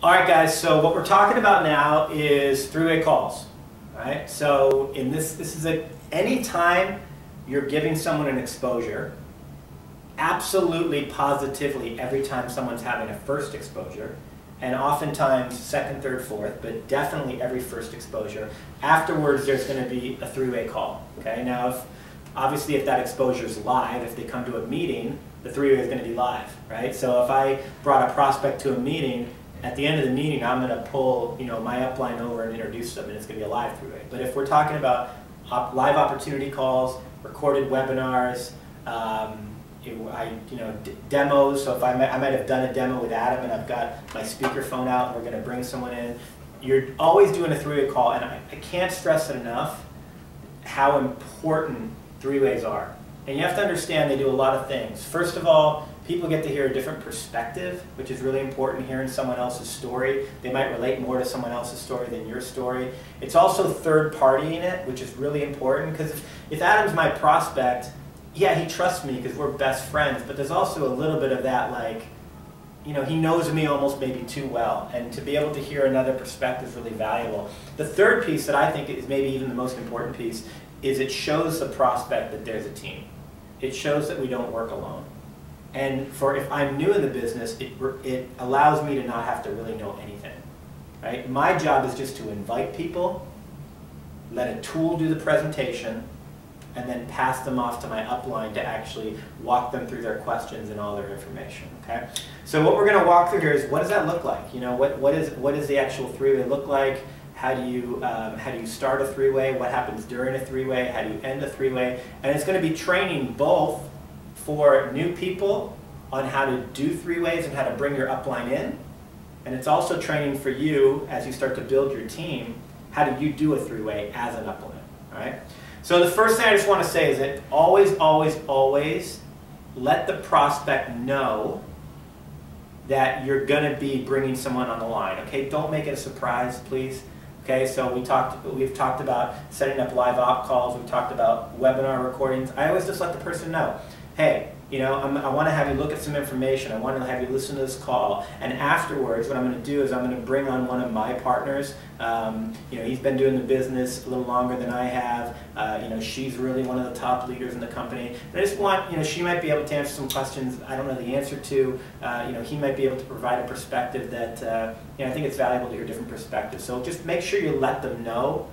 All right, guys, so what we're talking about now is three-way calls, right? So in this is any time you're giving someone an exposure, absolutely positively every time someone's having a first exposure, and oftentimes second, third, fourth, but definitely every first exposure. Afterwards, there's going to be a three-way call, okay? Now, obviously if that exposure is live, if they come to a meeting, the three-way is going to be live, right? So if I brought a prospect to a meeting, at the end of the meeting, I'm going to pull, my upline over and introduce them, and it's going to be a live three-way. But if we're talking about live opportunity calls, recorded webinars, demos. So if I might have done a demo with Adam, and I've got my speakerphone out, and we're going to bring someone in. You're always doing a three-way call, and I can't stress it enough how important three-ways are. And you have to understand they do a lot of things. First of all, people get to hear a different perspective, which is really important, hearing someone else's story. They might relate more to someone else's story than your story. It's also third partying it, which is really important, because if Adam's my prospect, yeah, he trusts me because we're best friends, but there's also a little bit of that, like, he knows me almost maybe too well, and to be able to hear another perspective is really valuable. The third piece that I think is maybe even the most important piece is it shows the prospect that there's a team. It shows that we don't work alone. And if I'm new in the business, it allows me to not have to really know anything, right? My job is just to invite people, let a tool do the presentation, and then pass them off to my upline to actually walk them through their questions and all their information, okay? So what we're going to walk through here is, what does that look like? What is the actual three-way look like? How do you start a three-way? What happens during a three-way? How do you end a three-way? And it's going to be training both for new people on how to do three-ways and how to bring your upline in. And it's also training for you as you start to build your team, how do you do a three-way as an upline, all right? So the first thing I just want to say is that always, always, always let the prospect know that you're going to be bringing someone on the line, okay? Don't make it a surprise, please. Okay, so we've talked about setting up live op calls, we've talked about webinar recordings. I always just let the person know, hey, I want to have you look at some information. I want to have you listen to this call. And afterwards, what I'm going to do is I'm going to bring on one of my partners. He's been doing the business a little longer than I have. She's really one of the top leaders in the company. And I just want, she might be able to answer some questions I don't know the answer to. He might be able to provide a perspective that, I think it's valuable to hear different perspectives. So just make sure you let them know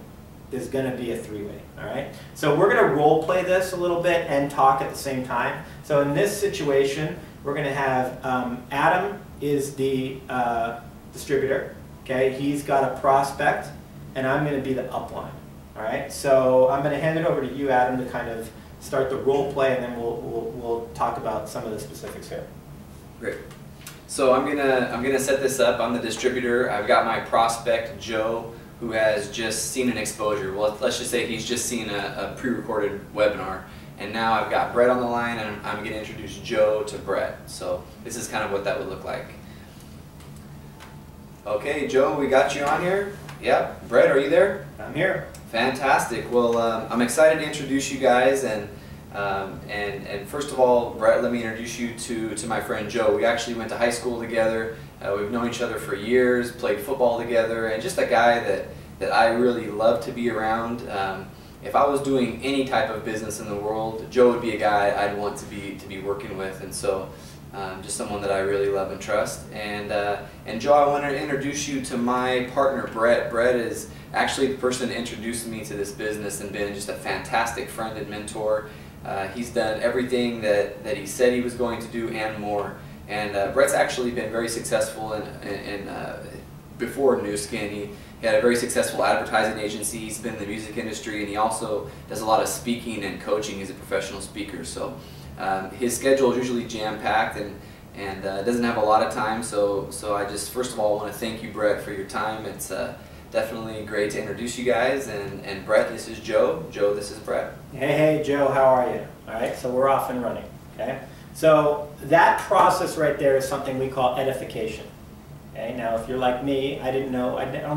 there's going to be a three-way, all right? So we're going to role play this a little bit and talk at the same time. So in this situation, we're going to have Adam is the distributor, okay? He's got a prospect, and I'm going to be the upline, all right? So I'm going to hand it over to you, Adam, to kind of start the role play, and then we'll talk about some of the specifics here. Great. So I'm gonna set this up. I'm the distributor. I've got my prospect, Joe, who has just seen an exposure. Well, let's just say he's just seen a pre-recorded webinar. And now I've got Brett on the line, and I'm going to introduce Joe to Brett. So this is kind of what that would look like. Okay, Joe, we got you on here. Yep. Brett, are you there? I'm here. Fantastic. Well, I'm excited to introduce you guys. And first of all, Brett, let me introduce you to my friend Joe. We actually went to high school together. We've known each other for years, played football together, and just a guy that I really love to be around. If I was doing any type of business in the world, Joe would be a guy I'd want to be working with, and so just someone that I really love and trust. And Joe, I want to introduce you to my partner, Brett. Brett is actually the person that introduced me to this business and been just a fantastic friend and mentor. He's done everything that he said he was going to do and more. And Brett's actually been very successful before Nu Skin. He had a very successful advertising agency. He's been in the music industry, and he also does a lot of speaking and coaching. He's a professional speaker. So his schedule is usually jam-packed and doesn't have a lot of time. So I just first of all want to thank you, Brett, for your time. It's definitely great to introduce you guys. And Brett, this is Joe. Joe, this is Brett. Hey, Joe, how are you? All right, so we're off and running, okay? So that process right there is something we call edification. Okay, now if you're like me, I don't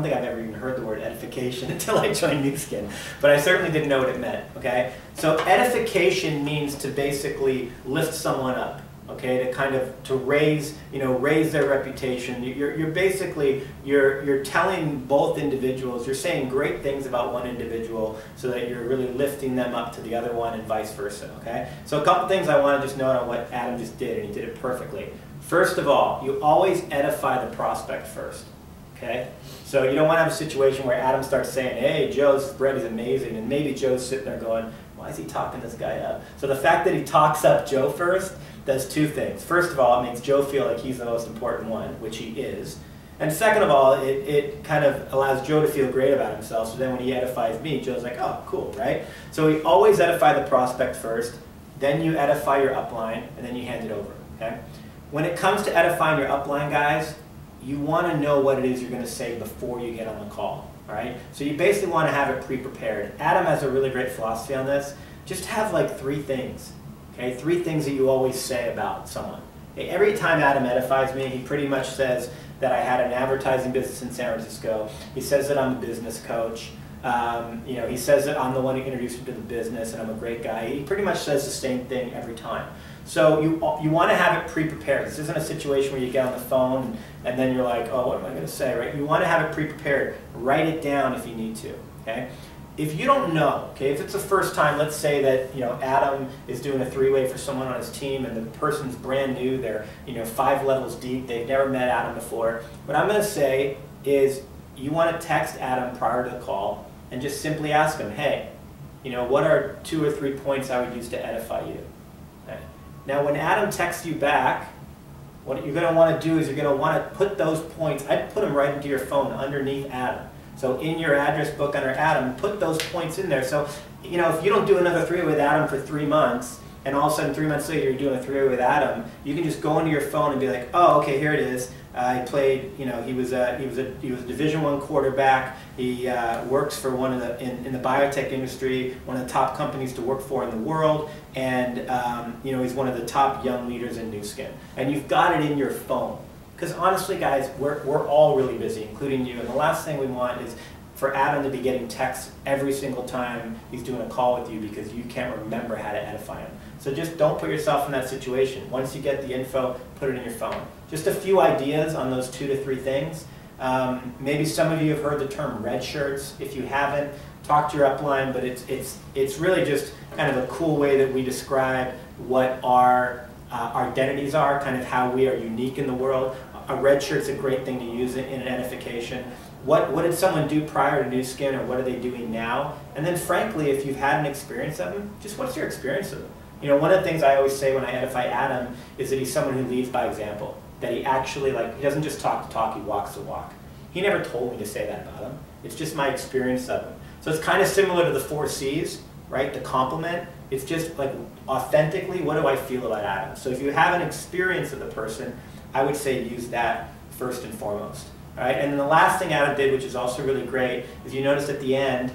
think I've ever even heard the word edification until I joined Nu Skin, but I certainly didn't know what it meant, okay? So edification means to basically lift someone up, okay, to kind of raise their reputation. You're basically you're telling both individuals, you're saying great things about one individual so that you're really lifting them up to the other one and vice versa, okay? So a couple things I want to just note on what Adam just did, and he did it perfectly. First of all, you always edify the prospect first, okay? So you don't want to have a situation where Adam starts saying, hey, Joe's bread is amazing, and maybe Joe's sitting there going, why is he talking this guy up? So the fact that he talks up Joe first does two things. First of all, it makes Joe feel like he's the most important one, which he is. And second of all, it kind of allows Joe to feel great about himself, so then when he edifies me, Joe's like, oh, cool, right? So we always edify the prospect first, then you edify your upline, and then you hand it over, okay? When it comes to edifying your upline, guys, you want to know what it is you're going to say before you get on the call. All right? So you basically want to have it pre-prepared. Adam has a really great philosophy on this. Just have like 3 things. Okay? 3 things that you always say about someone. Okay? Every time Adam edifies me, he pretty much says that I had an advertising business in San Francisco. He says that I'm a business coach. He says that I'm the one who introduced him to the business and I'm a great guy. He pretty much says the same thing every time. So you want to have it pre-prepared. This isn't a situation where you get on the phone and then you're like, oh, what am I going to say, right? You want to have it pre-prepared. Write it down if you need to, okay? If you don't know, okay, if it's the first time, let's say that, Adam is doing a 3-way for someone on his team and the person's brand new, they're, 5 levels deep, they've never met Adam before. What I'm going to say is you want to text Adam prior to the call and just simply ask him, hey, what are 2 or 3 points I would use to edify you? Okay. Now, when Adam texts you back, what you're going to want to do is you're going to want to put those points, I'd put them right into your phone underneath Adam. So in your address book under Adam, put those points in there. So, if you don't do another 3-way with Adam for 3 months, and all of a sudden 3 months later you're doing a 3-way with Adam, you can just go into your phone and be like, oh, okay, here it is. He played, he was a Division I quarterback. He works for one of the in the biotech industry, one of the top companies to work for in the world, and he's one of the top young leaders in Nu Skin. And you've got it in your phone. Because honestly, guys, we're all really busy, including you. And the last thing we want is for Adam to be getting texts every single time he's doing a call with you because you can't remember how to edify him. So just don't put yourself in that situation. Once you get the info, put it in your phone. Just a few ideas on those 2 to 3 things. Maybe some of you have heard the term red shirts. If you haven't, talk to your upline, but it's really just kind of a cool way that we describe what our identities are, kind of how we are unique in the world. A red shirt's a great thing to use in an edification. What did someone do prior to Nu Skin, or what are they doing now? And then frankly, if you've had an experience of them, just what's your experience of them? One of the things I always say when I edify Adam is that he's someone who leads by example. That he actually, he doesn't just talk the talk, he walks the walk. He never told me to say that about him. It's just my experience of him. So it's kind of similar to the 4 C's, right? The compliment. It's just like authentically, what do I feel about Adam? So if you have an experience of the person, I would say use that first and foremost. All right? And then the last thing Adam did, which is also really great, is you notice at the end,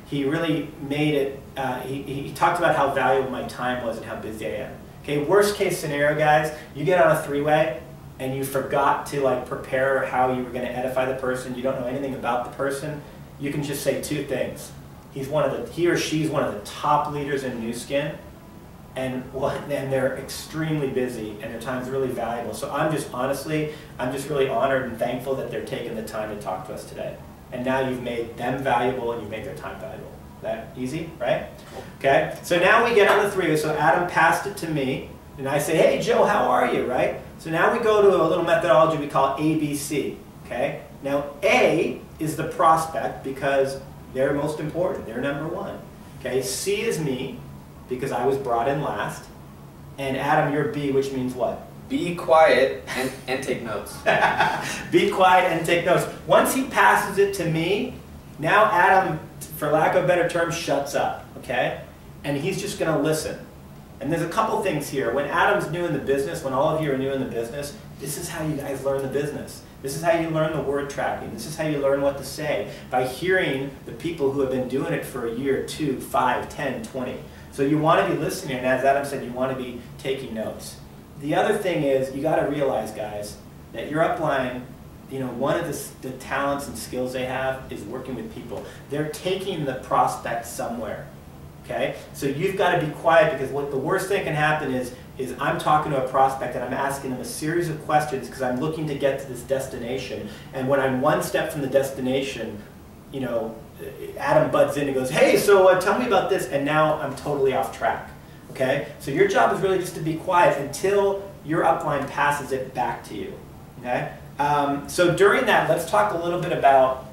he really made it, he talked about how valuable my time was and how busy I am. Okay, worst case scenario, guys, you get on a 3-way and you forgot to prepare how you were going to edify the person, you don't know anything about the person, you can just say 2 things. He or she's one of the top leaders in Nu Skin, and they're extremely busy, and their time's really valuable. So I'm just really honored and thankful that they're taking the time to talk to us today. And now you've made them valuable and you've made their time valuable. That easy, right? Okay, so now we get on the 3-way. So Adam passed it to me, and I say, hey, Joe, how are you, right? So now we go to a little methodology we call ABC, okay? Now, A is the prospect because they're most important. They're number 1. Okay, C is me because I was brought in last. And Adam, you're B, which means what? Be quiet and take notes. Be quiet and take notes. Once he passes it to me, now Adam, for lack of a better term, shuts up, okay? And he's just going to listen. And there's a couple things here. When Adam's new in the business, when all of you are new in the business, this is how you guys learn the business. This is how you learn the word tracking. This is how you learn what to say, by hearing the people who have been doing it for a year, 2, 5, 10, 20. So you want to be listening, and as Adam said, you want to be taking notes. The other thing is, you got to realize, guys, that your upline, one of the talents and skills they have is working with people. They're taking the prospect somewhere, okay? So you've got to be quiet, because what the worst thing can happen is is I'm talking to a prospect and I'm asking them a series of questions because I'm looking to get to this destination. And when I'm one step from the destination, you know, Adam butts in and goes, hey, so tell me about this, and now I'm totally off track, okay? So your job is really just to be quiet until your upline passes it back to you, okay? So during that, let's talk a little bit about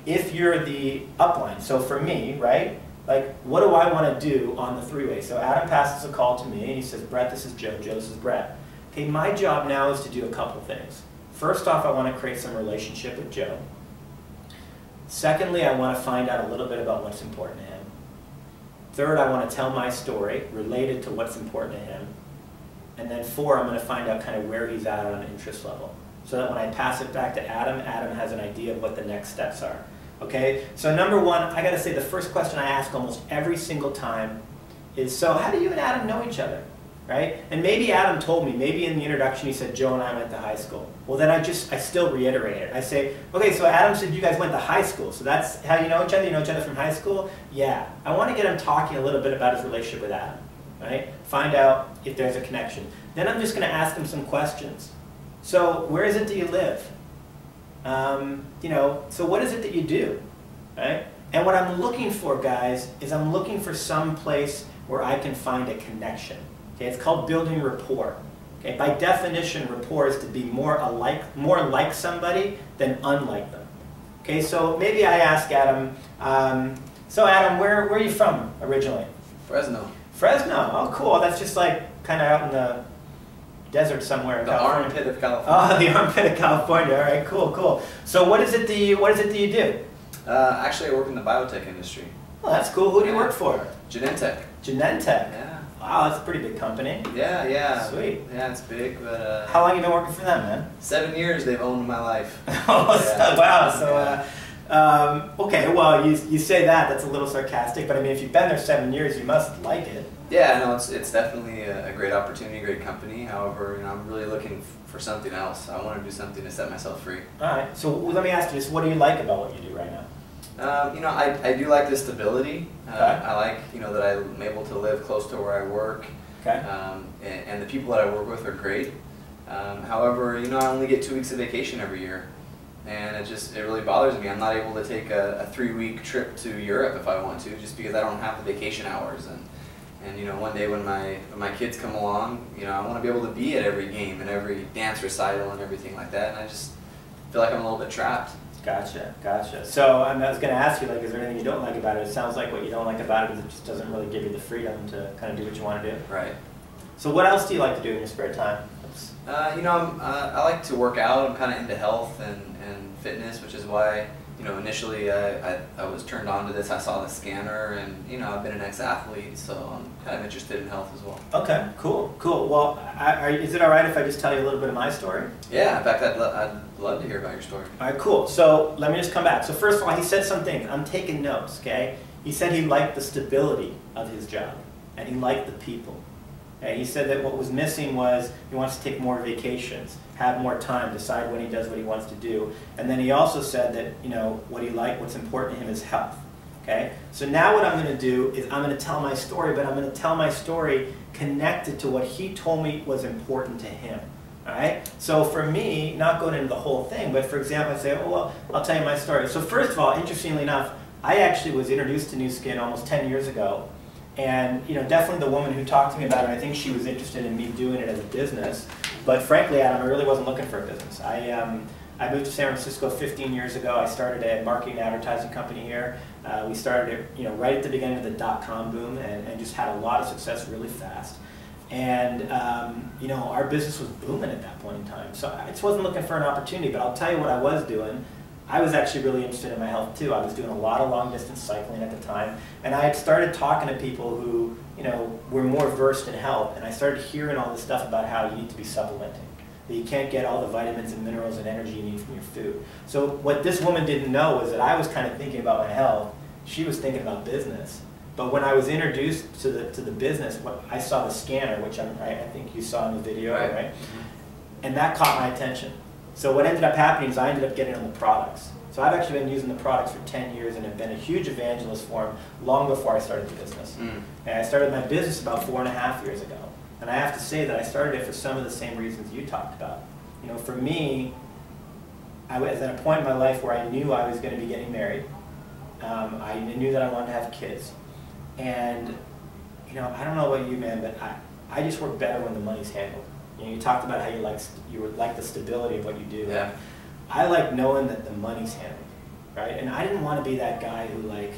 if you're the upline. So for me, right, like what do I want to do on the three-way? So Adam passes a call to me and he says, Brett, this is Joe, Joe, this is Brett. Okay, my job now is to do a couple things. First off, I want to create some relationship with Joe. Secondly, I want to find out a little bit about what's important to him. Third, I want to tell my story related to what's important to him. And then four, I'm going to find out kind of where he's at on an interest level. So that when I pass it back to Adam, Adam has an idea of what the next steps are. Okay? So number one, I got to say the first question I ask almost every single time is, so how do you and Adam know each other? Right? And maybe Adam told me, maybe in the introduction he said, Joe and I went to high school. Well then I still reiterate it. I say, okay, so Adam said you guys went to high school, so that's how you know each other? You know each other from high school? Yeah. I want to get him talking a little bit about his relationship with Adam. Right? Find out if there's a connection. Then I'm just going to ask him some questions. So where is it that you live? You know, so what is it that you do? Right? And what I'm looking for, guys, is I'm looking for some place where I can find a connection. Okay, it's called building rapport. Okay, by definition, rapport is to be more like somebody than unlike them. Okay, so maybe I ask Adam, so Adam, where are you from originally? Fresno. Fresno, oh cool, that's just like kind of out in the desert somewhere in California. Armpit of California. Oh, the armpit of California, all right, cool, cool. So what is it that you do? Actually, I work in the biotech industry. Well, that's cool, who do you work for? Genentech. Genentech? Yeah. Wow, that's a pretty big company. Yeah, yeah. Sweet. Yeah, it's big, but... How long have you been working for them, man? 7 years they've owned my life. Oh, yeah. Wow. So, okay, well, you say that's a little sarcastic, but I mean, if you've been there 7 years, you must like it. Yeah, no, it's definitely a great opportunity, great company. However, you know, I'm really looking for something else. I want to do something to set myself free. All right. So let me ask you this: what do you like about what you do right now? You know, I do like the stability. Okay. I like, you know, that I'm able to live close to where I work. Okay. And the people that I work with are great. However, you know, I only get 2 weeks of vacation every year. And it really bothers me. I'm not able to take a 3-week trip to Europe if I want to, just because I don't have the vacation hours. And you know, one day when my kids come along, you know, I want to be able to be at every game and every dance recital and everything like that. And I just feel like I'm a little bit trapped. Gotcha, gotcha. So I was going to ask you, like, is there anything you don't like about it? It sounds like what you don't like about it is it just doesn't really give you the freedom to kind of do what you want to do. Right. So what else do you like to do in your spare time? You know, I like to work out. I'm kind of into health and fitness, which is why, you know, initially I was turned on to this. I saw the scanner, and you know, I've been an ex-athlete, so I'm kind of interested in health as well. Okay, cool, cool. Well, is it all right if I just tell you a little bit of my story? Yeah, in fact, I'd love to hear about your story. All right, cool. So let me just come back. So first of all, he said some things. I'm taking notes, okay? He said he liked the stability of his job, and he liked the people. Okay? He said that what was missing was he wants to take more vacations, have more time, decide when he does what he wants to do. And then he also said that, you know, what's important to him is health. Okay? So now what I'm going to do is I'm going to tell my story, but I'm going to tell my story connected to what he told me was important to him. All right? So for me, not going into the whole thing, but for example, I say, oh, well, I'll tell you my story. So first of all, interestingly enough, I actually was introduced to Nu Skin almost 10 years ago. And you know, definitely the woman who talked to me about it, I think she was interested in me doing it as a business. But frankly, Adam, I really wasn't looking for a business. I moved to San Francisco 15 years ago. I started a marketing and advertising company here. We started it, you know, right at the beginning of the .com boom, and just had a lot of success really fast. And you know, our business was booming at that point in time. So I just wasn't looking for an opportunity. But I'll tell you what I was doing. I was actually really interested in my health too. I was doing a lot of long distance cycling at the time, and I had started talking to people who, you know, were more versed in health, and I started hearing all this stuff about how you need to be supplementing, that you can't get all the vitamins and minerals and energy you need from your food. So what this woman didn't know was that I was kind of thinking about my health. She was thinking about business. But when I was introduced to the business, I saw the scanner, which I think you saw in the video, right? And that caught my attention. So what ended up happening is I ended up getting on the products. So I've actually been using the products for 10 years and have been a huge evangelist for them long before I started the business. And I started my business about 4.5 years ago. And I have to say that I started it for some of the same reasons you talked about. You know, for me, I was at a point in my life where I knew I was going to be getting married. I knew that I wanted to have kids. And, you know, I don't know about you, man, but I just work better when the money's handled. You know, you talked about how you like the stability of what you do. Yeah. I like knowing that the money's handled, right? And I didn't want to be that guy who, like,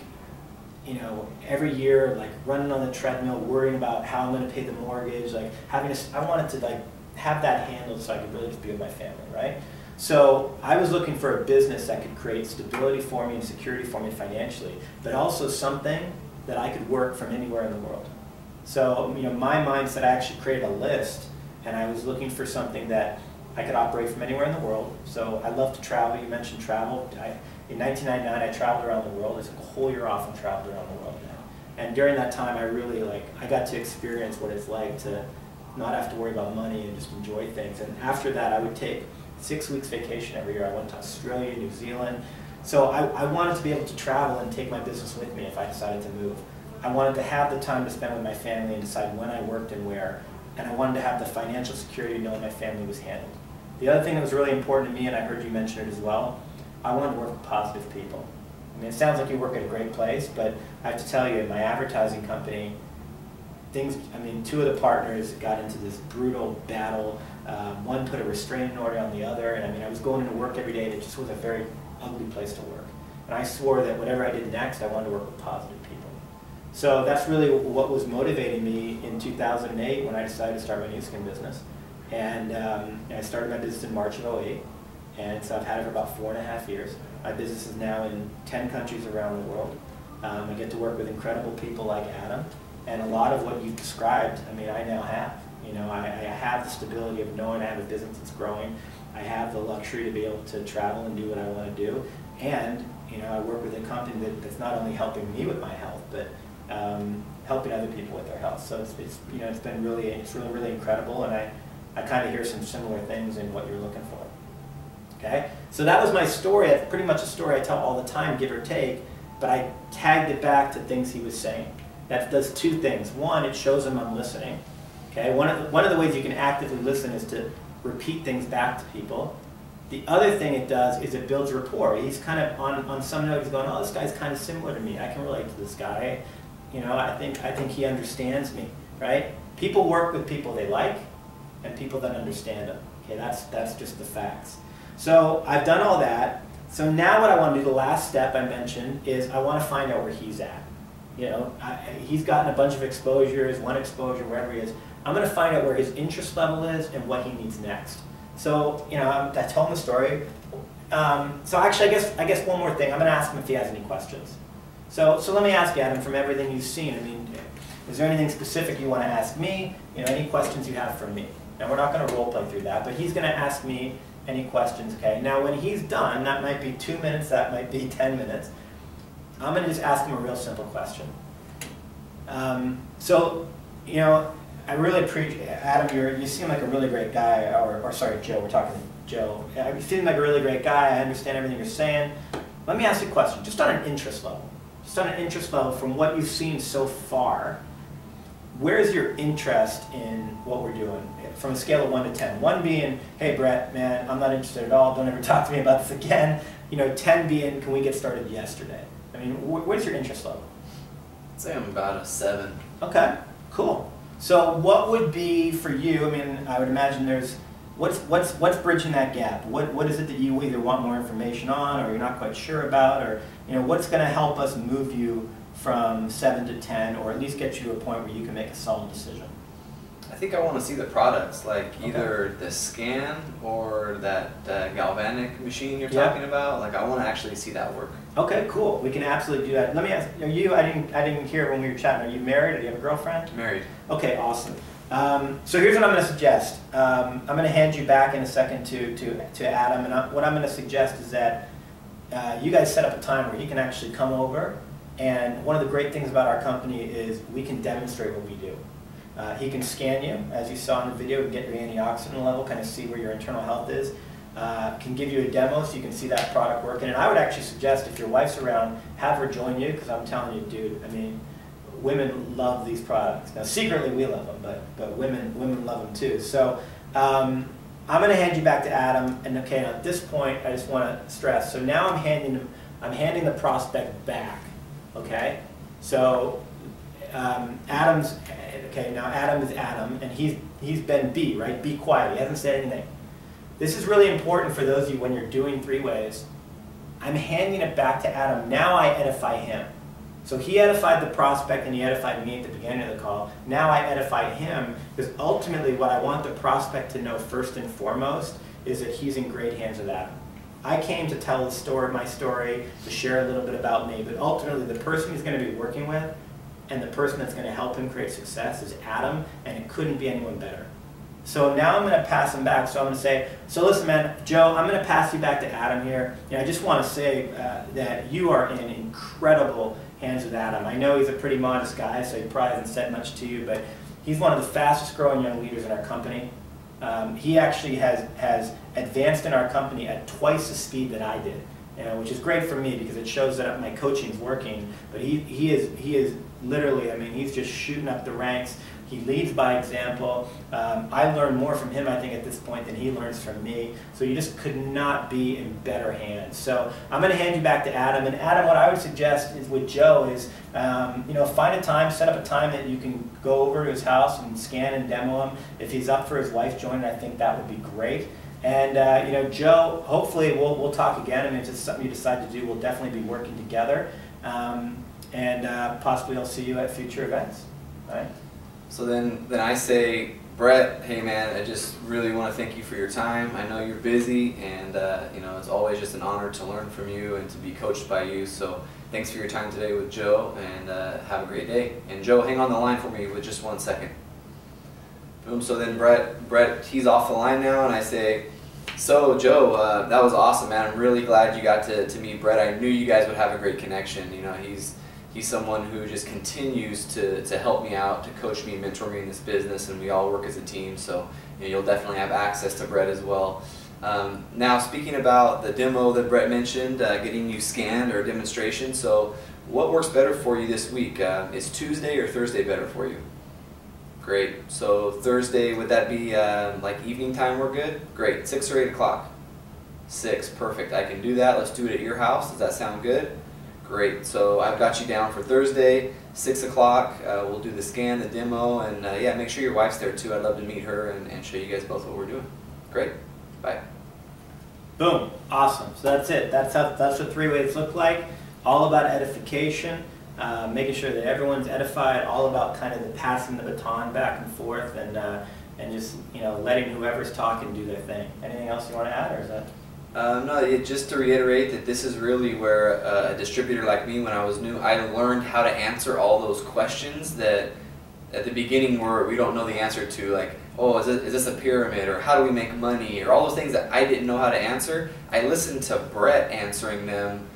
you know, every year, like, running on the treadmill, worrying about how I'm going to pay the mortgage, like, I wanted to, like, have that handled so I could really just be with my family, right? So I was looking for a business that could create stability for me and security for me financially, but also something that I could work from anywhere in the world. So, you know, my mindset, I actually created a list, and I was looking for something that I could operate from anywhere in the world. So I love to travel. You mentioned travel. In 1999, I traveled around the world. I took a whole year off and traveled around the world now. And during that time, I really, I got to experience what it's like to not have to worry about money and just enjoy things. And after that, I would take 6 weeks vacation every year. I went to Australia, New Zealand. So I wanted to be able to travel and take my business with me if I decided to move. I wanted to have the time to spend with my family and decide when I worked and where. And I wanted to have the financial security knowing my family was handled. The other thing that was really important to me, and I heard you mention it as well, I wanted to work with positive people. I mean, it sounds like you work at a great place, but I have to tell you, in my advertising company, two of the partners got into this brutal battle. One put a restraining order on the other, and I was going into work every day, and it just was a very ugly place to work. And I swore that whatever I did next, I wanted to work with positive people. So that's really what was motivating me in 2008 when I decided to start my new skin business. And I started my business in March of '08, and so I've had it for about 4.5 years. My business is now in 10 countries around the world. I get to work with incredible people like Adam, and a lot of what you've described, I now have. You know, I have the stability of knowing I have a business that's growing. I have the luxury to be able to travel and do what I want to do. And, you know, I work with a company that's not only helping me with my health, but helping other people with their health. So it's been really incredible, and I kind of hear some similar things in what you're looking for. Okay? So that was my story. It's pretty much a story I tell all the time, give or take, but I tagged it back to things he was saying. That does two things. One, it shows him I'm listening. Okay? One of the ways you can actively listen is to repeat things back to people. The other thing it does is it builds rapport. He's kind of on some note, he's going, oh, this guy's kind of similar to me. I can relate to this guy. You know, I think he understands me, right? People work with people they like and people that understand them. Okay, that's just the facts. So I've done all that. So now what I want to do, the last step I mentioned, is I want to find out where he's at. You know, he's gotten a bunch of exposures, one exposure, wherever he is. I'm going to find out where his interest level is and what he needs next. So, you know, I told him the story. So actually, I guess one more thing. I'm going to ask him if he has any questions. So let me ask you, Adam, from everything you've seen, is there anything specific you want to ask me? You know, any questions you have for me? Now, we're not going to role play through that, but he's going to ask me any questions, okay? Now, when he's done, that might be 2 minutes, that might be 10 minutes. I'm going to just ask him a real simple question. So, you know, I really appreciate, Adam, you seem like a really great guy, or sorry, Joe, we're talking to Joe. You seem like a really great guy, I understand everything you're saying. Let me ask you a question, just on an interest level. Just on an interest level, from what you've seen so far, where's your interest in what we're doing? From a scale of 1 to 10. 1 being, hey Brett, man, I'm not interested at all, don't ever talk to me about this again. You know, 10 being, can we get started yesterday? I mean, where's your interest level? I'd say I'm about a 7. Okay, cool. So what would be for you, I would imagine there's, what's bridging that gap? What is it that you either want more information on, or you're not quite sure about, or, you know, what's going to help us move you from 7 to 10, or at least get you to a point where you can make a solid decision? I think I want to see the products, like either the scan or that galvanic machine you're talking about. Like, I want to actually see that work. Okay, cool. We can absolutely do that. Let me ask, I didn't hear when we were chatting, are you married, or do you have a girlfriend? Married. Okay, awesome. So here's what I'm going to suggest. I'm going to hand you back in a second to Adam, and what I'm going to suggest is that you guys set up a time where he can actually come over, and one of the great things about our company is we can demonstrate what we do. He can scan you, as you saw in the video, and get your antioxidant level, kind of see where your internal health is. Can give you a demo so you can see that product working. And I would actually suggest, if your wife's around, have her join you, because I'm telling you, dude, women love these products. Now, secretly we love them, but women love them too. So I'm going to hand you back to Adam. And okay, now at this point, I just want to stress. So now I'm handing the prospect back. Okay, so Adam's okay. Now Adam is Adam, and he's been B, right? Be quiet. He hasn't said anything. This is really important for those of you when you're doing three-ways. I'm handing it back to Adam. Now I edify him. So he edified the prospect and he edified me at the beginning of the call. Now I edify him, because ultimately what I want the prospect to know first and foremost is that he's in great hands with Adam. I came to tell the story, my story, to share a little bit about me, but ultimately the person he's going to be working with and the person that's going to help him create success is Adam, and it couldn't be anyone better. So now I'm going to pass him back. So I'm going to say, so listen, man, Joe, I'm going to pass you back to Adam here. I just want to say that you are in incredible hands with Adam. I know he's a pretty modest guy, so he probably hasn't said much to you, but he's one of the fastest growing young leaders in our company. He actually has advanced in our company at twice the speed that I did, which is great for me because it shows that my coaching is working. But he is literally, I mean, he's just shooting up the ranks. He leads by example. I learn more from him, I think, at this point than he learns from me. So you just could not be in better hands. So I'm going to hand you back to Adam. And Adam, what I would suggest is with Joe is, find a time, set up a time that you can go over to his house and scan and demo him. If he's up for his wife joining, I think that would be great. And Joe, hopefully we'll talk again. I mean, if it's something you decide to do, we'll definitely be working together. And possibly I'll see you at future events. All right? So then I say, Brett, hey man, I just really want to thank you for your time. I know you're busy, and it's always just an honor to learn from you and to be coached by you. So thanks for your time today with Joe, and have a great day. And Joe, hang on the line for me with just 1 second. Boom. So then Brett, he's off the line now, and I say, so Joe, that was awesome, man. I'm really glad you got to meet Brett. I knew you guys would have a great connection. He's someone who just continues to help me out, to coach me, mentor me in this business, and we all work as a team. So you'll definitely have access to Brett as well. Now, speaking about the demo that Brett mentioned, getting you scanned or demonstration. So what works better for you this week? Is Tuesday or Thursday better for you? Great. So Thursday, would that be like evening time? We're good? Great. 6 or 8 o'clock? 6. Perfect. I can do that. Let's do it at your house. Does that sound good? Great. So I've got you down for Thursday, 6 o'clock. We'll do the scan, the demo, and yeah, make sure your wife's there too. I'd love to meet her and show you guys both what we're doing. Great. Bye. Boom. Awesome. So that's it. That's what three-ways look like. All about edification, making sure that everyone's edified. All about kind of the passing the baton back and forth, and just letting whoever's talking do their thing. Anything else you want to add, or is that? No, just to reiterate that this is really where a distributor like me, when I was new, I learned how to answer all those questions that at the beginning we don't know the answer to, like, oh, is this a pyramid, or how do we make money, or all those things that I didn't know how to answer. I listened to Brett answering them,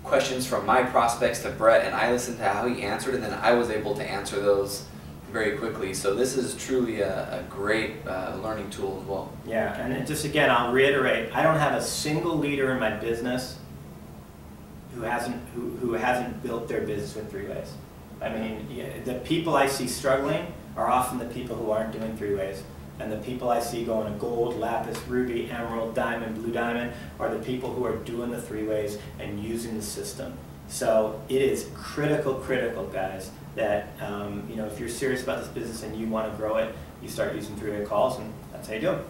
questions from my prospects to Brett, and I listened to how he answered, and then I was able to answer those very quickly. So this is truly a great learning tool as well. Yeah, and just again, I'll reiterate, I don't have a single leader in my business who hasn't built their business with three-ways. I mean, the people I see struggling are often the people who aren't doing three-ways. And the people I see going to gold, lapis, ruby, emerald, diamond, blue diamond are the people who are doing the three-ways and using the system. So it is critical, guys, that if you're serious about this business and you want to grow it, you start using three-way calls, and that's how you do it.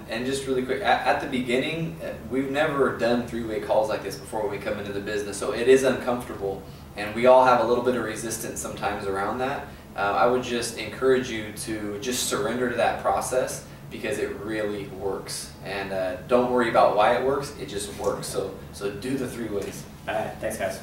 And just really quick, at the beginning, we've never done three-way calls like this before when we come into the business, so it is uncomfortable, and we all have a little bit of resistance sometimes around that. I would just encourage you to just surrender to that process, because it really works. And don't worry about why it works, it just works. So do the three-ways. All right, thanks guys.